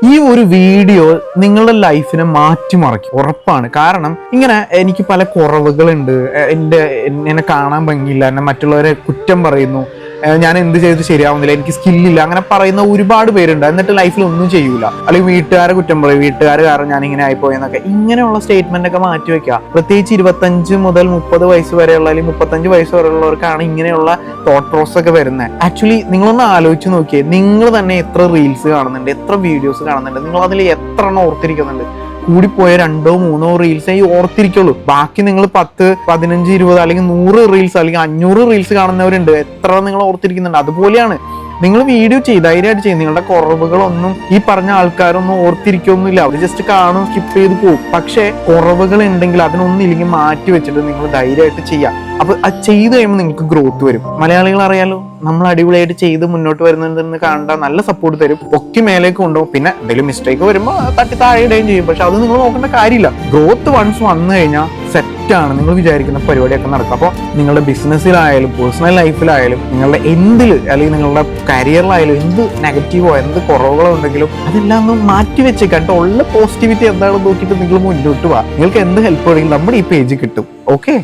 ഈ ഒരു വീഡിയോ നിങ്ങളുടെ ലൈഫിനെ മാറ്റിമറിക്കും, ഉറപ്പാണ്. കാരണം ഇങ്ങനെ എനിക്ക് പല കുറവുകളുണ്ട്, എന്നെ കാണാൻ ഭംഗിയില്ല, എന്നെ മറ്റുള്ളവരെ കുറ്റം പറയുന്നു, ഞാൻ എന്ത് ചെയ്ത് ശരിയാവുന്നില്ല, എനിക്ക് സ്കില്ലില്ല, അങ്ങനെ പറയുന്ന ഒരുപാട് പേരുണ്ട്. എന്നിട്ട് ലൈഫിൽ ഒന്നും ചെയ്യൂല, അല്ലെങ്കിൽ വീട്ടുകാരെ കുറ്റം പറയും, വീട്ടുകാർ കാരണം ഞാൻ ഇങ്ങനെ ആയിപ്പോയെന്നൊക്കെ. ഇങ്ങനെയുള്ള സ്റ്റേറ്റ്മെന്റ് ഒക്കെ മാറ്റി വെക്കുക. പ്രത്യേകിച്ച് 25 മുതൽ 30 വയസ്സ് വരെയുള്ള അല്ലെങ്കിൽ 35 വയസ്സ് വരെയുള്ളവർക്കാണ് ഇങ്ങനെയുള്ള തോട്ട് പ്രോസസ് ഒക്കെ വരുന്നത്. ആക്ച്വലി നിങ്ങളൊന്ന് ആലോചിച്ച് നോക്കിയേ, നിങ്ങൾ തന്നെ എത്ര റീൽസ് കാണുന്നുണ്ട്, എത്ര വീഡിയോസ് കാണുന്നുണ്ട്, നിങ്ങൾ അതിൽ എത്ര എണ്ണം ഓർത്തിരിക്കുന്നുണ്ട്? കൂടിപ്പോയ 2-3 റീൽസേ ഓർത്തിരിക്കുള്ളൂ. ബാക്കി നിങ്ങൾ 10, 15, 20 അല്ലെങ്കിൽ 100 റീൽസ് അല്ലെങ്കിൽ 500 റീൽസ് കാണുന്നവരുണ്ട്. എത്ര നിങ്ങൾ ഓർത്തിരിക്കുന്നുണ്ട്? അതുപോലെയാണ് നിങ്ങൾ വീഡിയോ ചെയ്ത് ധൈര്യമായിട്ട് ചെയ്യും. നിങ്ങളുടെ കുറവുകളൊന്നും ഈ പറഞ്ഞ ആൾക്കാരൊന്നും ഓർത്തിരിക്കൊന്നുമില്ല, അവർ ജസ്റ്റ് കാണും, സ്കിപ്പ് ചെയ്ത് പോകും. പക്ഷേ കുറവുകൾ ഉണ്ടെങ്കിൽ അതിനൊന്നില്ലെങ്കിൽ മാറ്റി വെച്ചിട്ട് നിങ്ങൾ ധൈര്യമായിട്ട് ചെയ്യാം. അപ്പൊ അത് ചെയ്ത് കഴിയുമ്പോൾ നിങ്ങൾക്ക് ഗ്രോത്ത് വരും. മലയാളികൾ അറിയാലോ, നമ്മൾ അടിപൊളിയായിട്ട് ചെയ്ത് മുന്നോട്ട് വരുന്നുണ്ടെന്ന് കണ്ട നല്ല സപ്പോർട്ട് തരും, പൊക്കി മേലേക്ക് കൊണ്ടുപോകും. പിന്നെ എന്തെങ്കിലും മിസ്റ്റേക്ക് വരുമ്പോൾ തട്ടി താഴെ ഇടുകയും ചെയ്യും. പക്ഷെ അത് നിങ്ങൾ നോക്കേണ്ട കാര്യമില്ല. ഗ്രോത്ത് വൺസ് വന്നു കഴിഞ്ഞാൽ സെറ്റാണ്, നിങ്ങൾ വിചാരിക്കുന്ന പരിപാടിയൊക്കെ നടക്കും. അപ്പോൾ നിങ്ങളുടെ ബിസിനസ്സിലായാലും പേഴ്സണൽ ലൈഫിലായാലും നിങ്ങളുടെ എന്തിൽ അല്ലെങ്കിൽ നിങ്ങളുടെ കരിയറിലായാലും എന്ത് നെഗറ്റീവോ എന്ത് കുറവുകളോ ഉണ്ടെങ്കിലും അതെല്ലാം ഒന്ന് മാറ്റി വെച്ച് കണ്ട് ഉള്ള പോസിറ്റിവിറ്റി എന്താണെന്ന് നോക്കിയിട്ട് നിങ്ങൾ മുന്നോട്ട് പോവാ. നിങ്ങൾക്ക് എന്ത് ഹെൽപ്പ് വേണമെങ്കിലും നമ്മുടെ ഈ പേജ് കിട്ടും. ഓക്കെ.